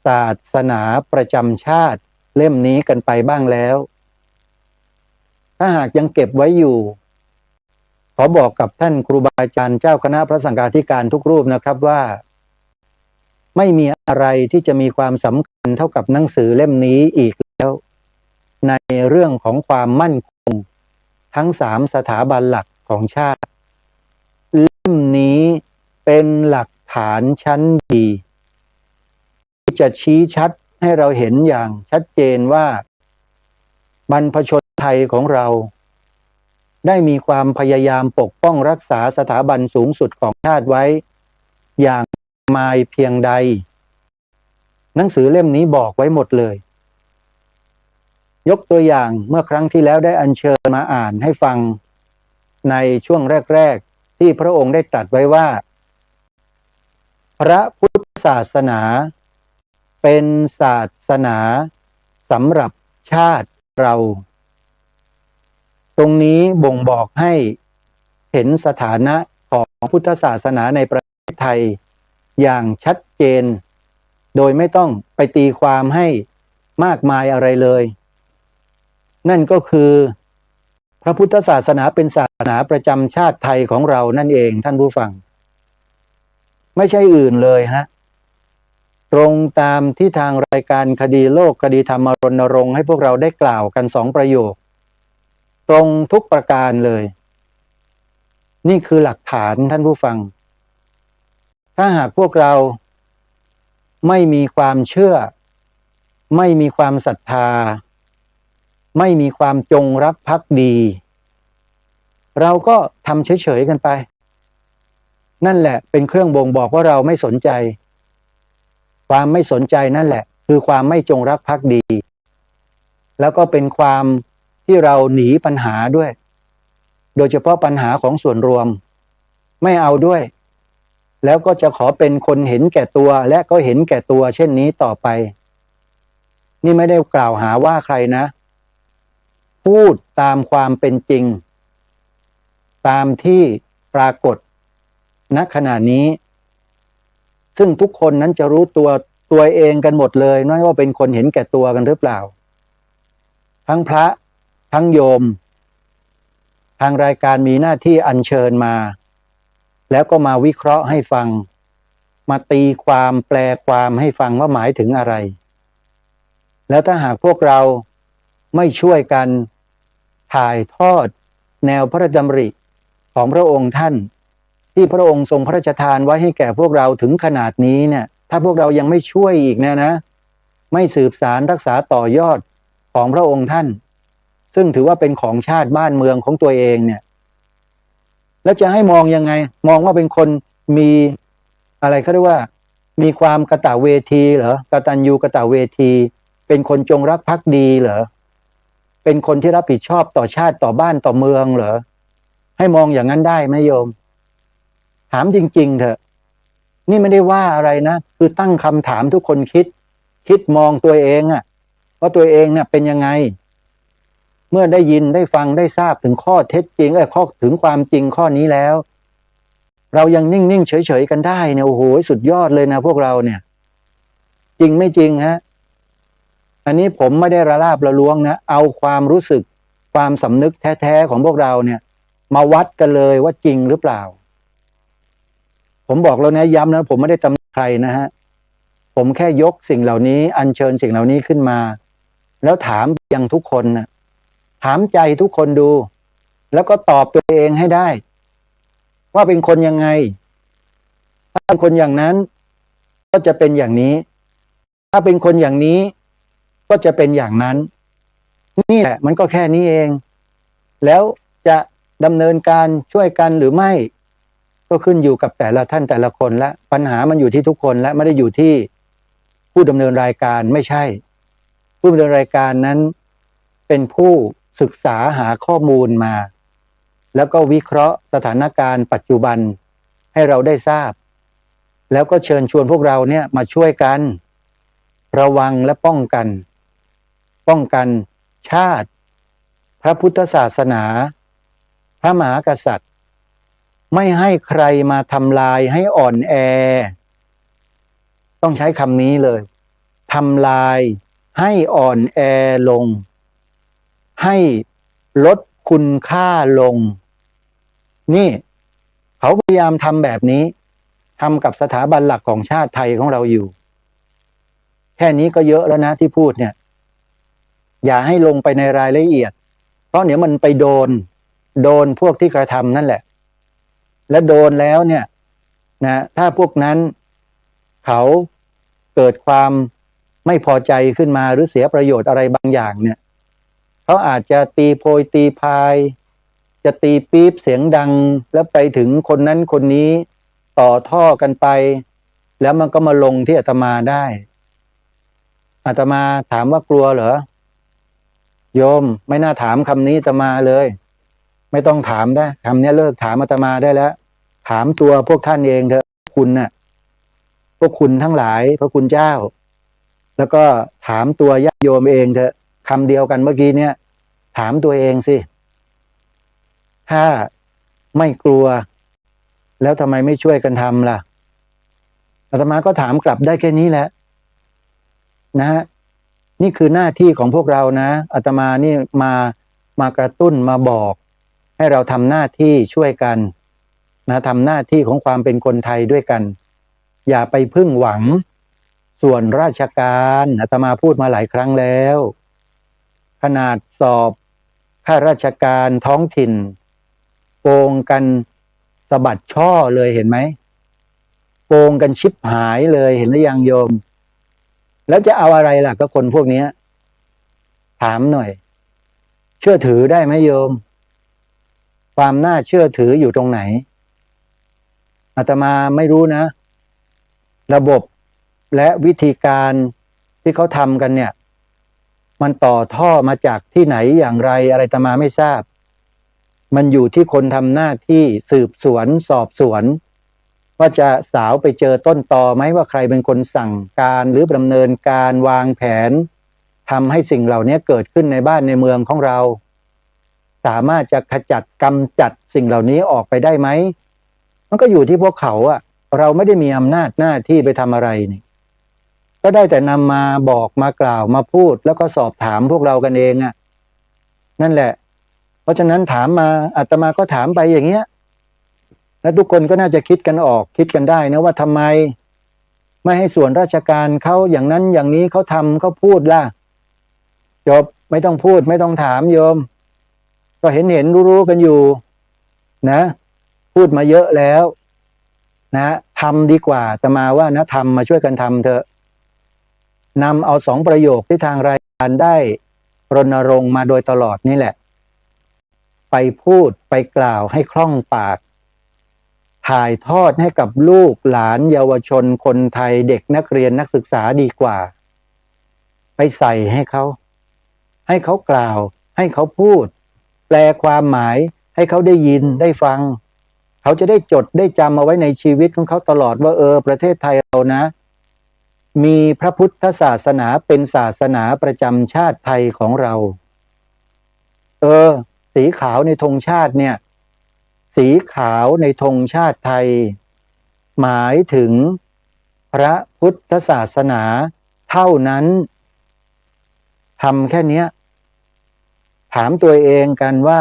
ศาสนาประจำชาติเล่มนี้กันไปบ้างแล้วถ้าหากยังเก็บไว้อยู่ขอบอกกับท่านครูบาอาจารย์เจ้าคณะพระสังฆาธิการทุกรูปนะครับว่าไม่มีอะไรที่จะมีความสำคัญเท่ากับหนังสือเล่มนี้อีกแล้วในเรื่องของความมั่นคงทั้ง3 สถาบันหลักของชาติเล่มนี้เป็นหลักฐานชั้นดีที่จะชี้ชัดให้เราเห็นอย่างชัดเจนว่าบรรพชนไทยของเราได้มีความพยายามปกป้องรักษาสถาบันสูงสุดของชาติไว้อย่างมายเพียงใดหนังสือเล่มนี้บอกไว้หมดเลยยกตัวอย่างเมื่อครั้งที่แล้วได้อัญเชิญมาอ่านให้ฟังในช่วงแรกๆที่พระองค์ได้ตรัสไว้ว่าพระพุทธศาสนาเป็นศาสนาสำหรับชาติเราตรงนี้บ่งบอกให้เห็นสถานะของพุทธศาสนาในประเทศไทยอย่างชัดเจนโดยไม่ต้องไปตีความให้มากมายอะไรเลยนั่นก็คือพระพุทธศาสนาเป็นศาสนาประจำชาติไทยของเรานั่นเองท่านผู้ฟังไม่ใช่อื่นเลยฮะตรงตามที่ทางรายการคดีโลกคดีธรรมรณรงค์ให้พวกเราได้กล่าวกัน2 ประโยคตรงทุกประการเลยนี่คือหลักฐานท่านผู้ฟังถ้าหากพวกเราไม่มีความเชื่อไม่มีความศรัทธาไม่มีความจงรักภักดีเราก็ทำเฉยๆกันไปนั่นแหละเป็นเครื่องบ่งบอกว่าเราไม่สนใจความไม่สนใจนั่นแหละคือความไม่จงรักภักดีแล้วก็เป็นความที่เราหนีปัญหาด้วย โดยเฉพาะปัญหาของส่วนรวมไม่เอาด้วย แล้วก็จะขอเป็นคนเห็นแก่ตัวและก็เห็นแก่ตัวเช่นนี้ต่อไปนี่ไม่ได้กล่าวหาว่าใครนะพูดตามความเป็นจริงตามที่ปรากฏณขณะนี้ซึ่งทุกคนนั้นจะรู้ตัวเองกันหมดเลยนั่นว่าเป็นคนเห็นแก่ตัวกันหรือเปล่าทั้งพระทั้งโยมทางรายการมีหน้าที่อัญเชิญมาแล้วก็มาวิเคราะห์ให้ฟังมาตีความแปลความให้ฟังว่าหมายถึงอะไรแล้วถ้าหากพวกเราไม่ช่วยกันถ่ายทอดแนวพระราชดำริของพระองค์ท่านที่พระองค์ทรงพระราชทานไว้ให้แก่พวกเราถึงขนาดนี้เนี่ยถ้าพวกเรายังไม่ช่วยอีกนะไม่สืบสารรักษาต่อยอดของพระองค์ท่านซึ่งถือว่าเป็นของชาติบ้านเมืองของตัวเองเนี่ยแล้วจะให้มองยังไงมองว่าเป็นคนมีอะไรเขาเรียกว่ามีความกตเวทีเหรอกตัญญูกตเวทีเป็นคนจงรักภักดีเหรอเป็นคนที่รับผิดชอบต่อชาติต่อบ้านต่อเมืองเหรอให้มองอย่างนั้นได้ไหมโยมถามจริงๆเถอะนี่ไม่ได้ว่าอะไรนะคือตั้งคำถามทุกคนคิดมองตัวเองอะว่าตัวเองเนี่ยเป็นยังไงเมื่อได้ยินได้ฟังได้ทราบถึงข้อเท็จจริงข้อถึงความจริงข้อนี้แล้วเรายังนิ่งๆเฉยๆกันได้เนี่ยโอ้โหสุดยอดเลยนะพวกเราเนี่ยจริงไม่จริงฮะอันนี้ผมไม่ได้ระลาบระล้วงนะเอาความรู้สึกความสำนึกแท้ๆของพวกเราเนี่ยมาวัดกันเลยว่าจริงหรือเปล่าผมบอกแล้วนะย้ำนะผมไม่ได้ตำหนิใครนะฮะผมแค่ยกสิ่งเหล่านี้อัญเชิญสิ่งเหล่านี้ขึ้นมาแล้วถามยังทุกคนนะถามใจทุกคนดูแล้วก็ตอบตัวเองให้ได้ว่าเป็นคนยังไงถ้าเป็นคนอย่างนั้นก็จะเป็นอย่างนี้ถ้าเป็นคนอย่างนี้ก็จะเป็นอย่างนั้นนี่แหละมันก็แค่นี้เองแล้วจะดำเนินการช่วยกันหรือไม่ก็ขึ้นอยู่กับแต่ละท่านแต่ละคนและปัญหามันอยู่ที่ทุกคนและไม่ได้อยู่ที่ผู้ดำเนินรายการไม่ใช่ผู้ดำเนินรายการนั้นเป็นผู้ศึกษาหาข้อมูลมาแล้วก็วิเคราะห์สถานการณ์ปัจจุบันให้เราได้ทราบแล้วก็เชิญชวนพวกเราเนี่ยมาช่วยกันระวังและป้องกันชาติพระพุทธศาสนาพระมหากษัตริย์ไม่ให้ใครมาทำลายให้อ่อนแอต้องใช้คำนี้เลยทำลายให้อ่อนแอลงให้ลดคุณค่าลงนี่เขาพยายามทำแบบนี้ทำกับสถาบันหลักของชาติไทยของเราอยู่แค่นี้ก็เยอะแล้วนะที่พูดเนี่ยอย่าให้ลงไปในรายละเอียดเพราะเดี๋ยวมันไปโดนพวกที่กระทำนั่นแหละและโดนแล้วเนี่ยนะถ้าพวกนั้นเขาเกิดความไม่พอใจขึ้นมาหรือเสียประโยชน์อะไรบางอย่างเนี่ยเขาอาจจะตีโพยตีพายจะตีปี๊บเสียงดังแล้วไปถึงคนนั้นคนนี้ต่อท่อกันไปแล้วมันก็มาลงที่อาตมาได้อาตมาถามว่ากลัวเหรอโยมไม่น่าถามคำนี้อาตมาเลยไม่ต้องถามได้คำนี้เลิกถามอาตมาได้แล้วถามตัวพวกท่านเองเถอะคุณน่ะพวกคุณทั้งหลายพระคุณเจ้าแล้วก็ถามตัวญาติโยมเองเถอะคำเดียวกันเมื่อกี้เนี่ยถามตัวเองสิถ้าไม่กลัวแล้วทำไมไม่ช่วยกันทำล่ะอาตมาก็ถามกลับได้แค่นี้แหละนะฮะนี่คือหน้าที่ของพวกเรานะอาตมานี่มากระตุ้นมาบอกให้เราทำหน้าที่ช่วยกันนะทำหน้าที่ของความเป็นคนไทยด้วยกันอย่าไปพึ่งหวังส่วนราชการอาตมาพูดมาหลายครั้งแล้วขนาดสอบข้าราชการท้องถิ่นโกงกันสะบัดช่อเลยเห็นไหมโกงกันชิบหายเลยเห็นหรือยังโยมแล้วจะเอาอะไรล่ะก็คนพวกนี้ถามหน่อยเชื่อถือได้ไหมโยมความน่าเชื่อถืออยู่ตรงไหนอาตมาไม่รู้นะระบบและวิธีการที่เขาทำกันเนี่ยมันต่อท่อมาจากที่ไหนอย่างไรอะไรอาตมาไม่ทราบ มันอยู่ที่คนทำหน้าที่สืบสวนสอบสวน ว่าจะสาวไปเจอต้นตอไหมว่าใครเป็นคนสั่งการหรือดำเนินการวางแผนทำให้สิ่งเหล่านี้เกิดขึ้นในบ้านในเมืองของเรา สามารถจะขจัดกำจัดสิ่งเหล่านี้ออกไปได้ไหมมันก็อยู่ที่พวกเขาอะเราไม่ได้มีอำนาจหน้าที่ไปทำอะไรนี่ก็ได้แต่นำมาบอกมากล่าวมาพูดแล้วก็สอบถามพวกเรากันเองอะนั่นแหละเพราะฉะนั้นถามมาอาตมาก็ถามไปอย่างเงี้ยและทุกคนก็น่าจะคิดกันออกคิดกันได้นะว่าทำไมไม่ให้ส่วนราชการเขาอย่างนั้นอย่างนี้เขาทำเขาพูดล่ะจบไม่ต้องพูดไม่ต้องถามโยมก็เห็นรู้กันอยู่นะพูดมาเยอะแล้วนะทำดีกว่าอาตมาว่านะทำมาช่วยกันทำเถอะนำเอา2 ประโยคที่ทางรายการได้รณรงค์มาโดยตลอดนี่แหละไปพูดไปกล่าวให้คล่องปากถ่ายทอดให้กับลูกหลานเยาวชนคนไทยเด็กนักเรียนนักศึกษาดีกว่าไปใส่ให้เขากล่าวให้เขาพูดแปลความหมายให้เขาได้ยินได้ฟังเขาจะได้จดได้จำเอาไว้ในชีวิตของเขาตลอดว่าประเทศไทยเรานะมีพระพุทธศาสนาเป็นศาสนาประจำชาติไทยของเราสีขาวในธงชาติเนี่ยสีขาวในธงชาติไทยหมายถึงพระพุทธศาสนาเท่านั้นทำแค่เนี้ยถามตัวเองกันว่า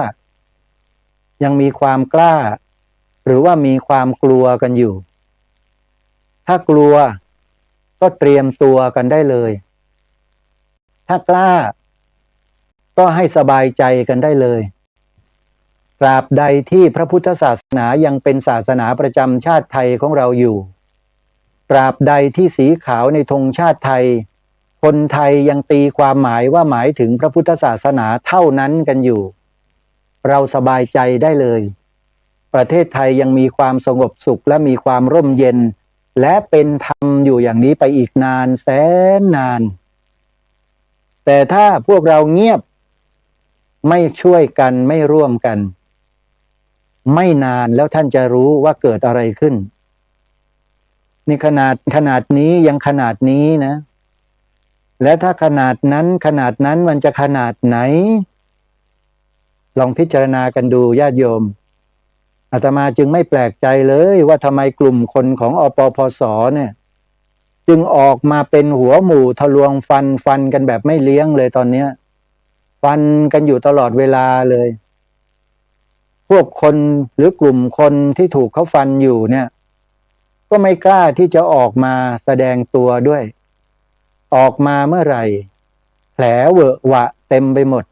ยังมีความกล้าหรือว่ามีความกลัวกันอยู่ถ้ากลัวก็เตรียมตัวกันได้เลยถ้ากล้าก็ให้สบายใจกันได้เลยตราบใดที่พระพุทธศาสนายังเป็นศาสนาประจำชาติไทยของเราอยู่ตราบใดที่สีขาวในธงชาติไทยคนไทยยังตีความหมายว่าหมายถึงพระพุทธศาสนาเท่านั้นกันอยู่เราสบายใจได้เลยประเทศไทยยังมีความสงบสุขและมีความร่มเย็นและเป็นธรรมอยู่อย่างนี้ไปอีกนานแสนนานแต่ถ้าพวกเราเงียบไม่ช่วยกันไม่ร่วมกันไม่นานแล้วท่านจะรู้ว่าเกิดอะไรขึ้นนี่ขนาดนี้ยังขนาดนี้นะและถ้าขนาดนั้นมันจะขนาดไหนลองพิจารณากันดูญาติโยมอาตมาจึงไม่แปลกใจเลยว่าทำไมกลุ่มคนของอปปส.เนี่ยจึงออกมาเป็นหัวหมู่ทะลวงฟันกันแบบไม่เลี้ยงเลยตอนนี้ฟันกันอยู่ตลอดเวลาเลยพวกคนหรือกลุ่มคนที่ถูกเขาฟันอยู่เนี่ยก็ไม่กล้าที่จะออกมาแสดงตัวด้วยออกมาเมื่อไหร่แผลเวอะหวะเต็มไปหมด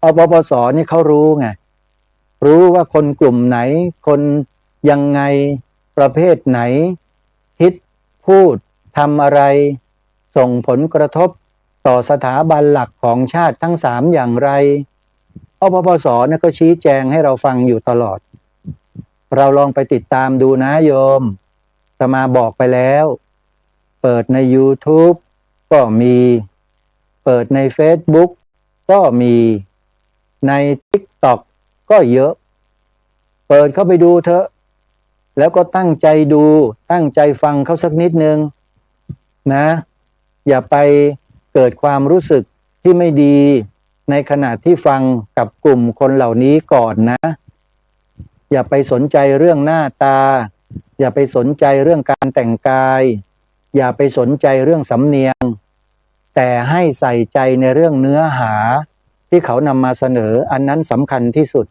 อปปส.นี่เขารู้ไงรู้ว่าคนกลุ่มไหนคนยังไงประเภทไหนคิดพูดทำอะไรส่งผลกระทบต่อสถาบันหลักของชาติทั้ง3อย่างไรอปปส.เนี่ยก็ชี้แจงให้เราฟังอยู่ตลอดเราลองไปติดตามดูนะโยมอาตมาบอกไปแล้วเปิดใน YouTube ก็มีเปิดใน Facebook ก็มีใน TikTok ก็เยอะเปิดเข้าไปดูเถอะแล้วก็ตั้งใจดูตั้งใจฟังเขาสักนิดนึงนะอย่าไปเกิดความรู้สึกที่ไม่ดีในขณะที่ฟังกับกลุ่มคนเหล่านี้ก่อนนะอย่าไปสนใจเรื่องหน้าตาอย่าไปสนใจเรื่องการแต่งกายอย่าไปสนใจเรื่องสำเนียงแต่ให้ใส่ใจในเรื่องเนื้อหาที่เขานำมาเสนออันนั้นสำคัญที่สุด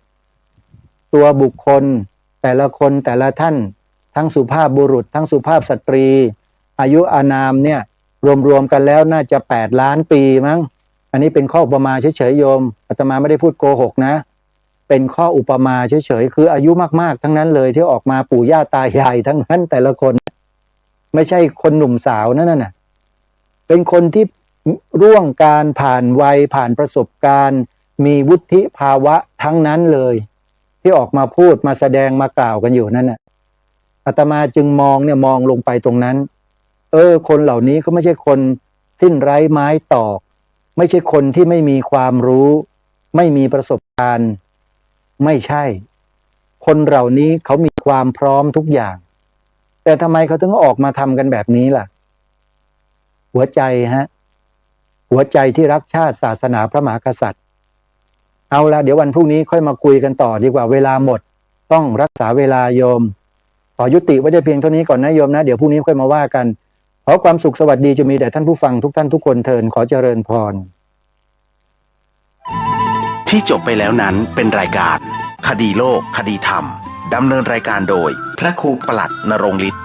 ตัวบุคคลแต่ละคนแต่ละท่านทั้งสุภาพบุรุษทั้งสุภาพสตรีอายุอานามเนี่ยรวมกันแล้วน่าจะ8 ล้านปีมั้งอันนี้เป็นข้ออุปมาเฉยๆโยมอาตมาไม่ได้พูดโกหกนะเป็นข้ออุปมาเฉยๆคืออายุมากๆทั้งนั้นเลยที่ออกมาปู่ย่าตายายทั้งนั้นแต่ละคนไม่ใช่คนหนุ่มสาวนั่นน่ะเป็นคนที่ร่วงการผ่านวัยผ่านประสบการณ์มีวุฒิภาวะทั้งนั้นเลยที่ออกมาพูดมาแสดงมากล่าวกันอยู่นั่นน่ะอาตมาจึงมองลงไปตรงนั้นคนเหล่านี้ก็ไม่ใช่คนสิ้นไร้ไม้ตอกไม่ใช่คนที่ไม่มีความรู้ไม่มีประสบการณ์ ไม่ใช่ คนเหล่านี้เขามีความพร้อมทุกอย่าง แต่ทำไมเขาถึงออกมาทำกันแบบนี้ล่ะ หัวใจฮะ หัวใจที่รักชาติศาสนาพระมหากษัตริย์ เอาละเดี๋ยววันพรุ่งนี้ค่อยมาคุยกันต่อดีกว่าเวลาหมด ต้องรักษาเวลาโยม ขอยุติไว้ได้เพียงเท่านี้ก่อนนะโยมนะเดี๋ยวพรุ่งนี้ค่อยมาว่ากันขอความสุขสวัสดีจะมีแด่ท่านผู้ฟังทุกท่านทุกคนเทินขอเจริญพร ที่จบไปแล้วนั้นเป็นรายการ คดีโลก คดีธรรม ดำเนินรายการโดย พระครูประหลัดนรงค์ฤทธิ์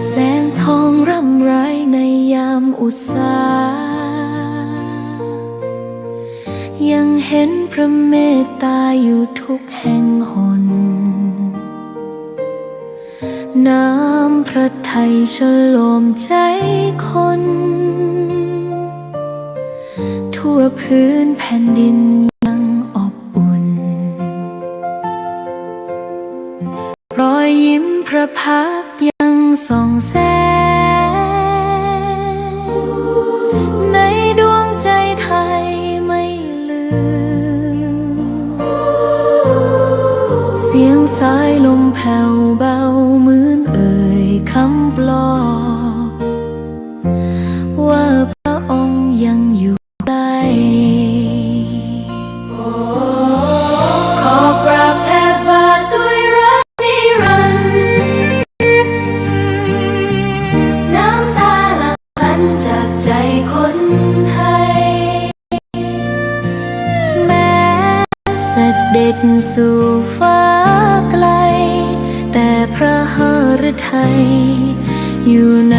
แสงทองร่ำไรในยามอุตสายังเห็นพระเมตตาอยู่ทุกแห่งหน น้ำพระทัยฉโลมใจคน ทั่วพื้นแผ่นดินยังอบอุ่น รอยยิ้มพระพักตร์ยังส่องแสงในดวงใจไทยไม่ลืม เสียงสายลมแผ่วเบาเหมือนเอ่ยคำปลอบว่าพระองค์ยังอยู่ใกล้ ขอกราบแทบบาทด้วยรักนิรันดร์น้ำตาหลั่งพลันจากใจคนไทย แม้เสด็จสู่ฟ้าไกล แต่พระหฤทัยอยู่ใน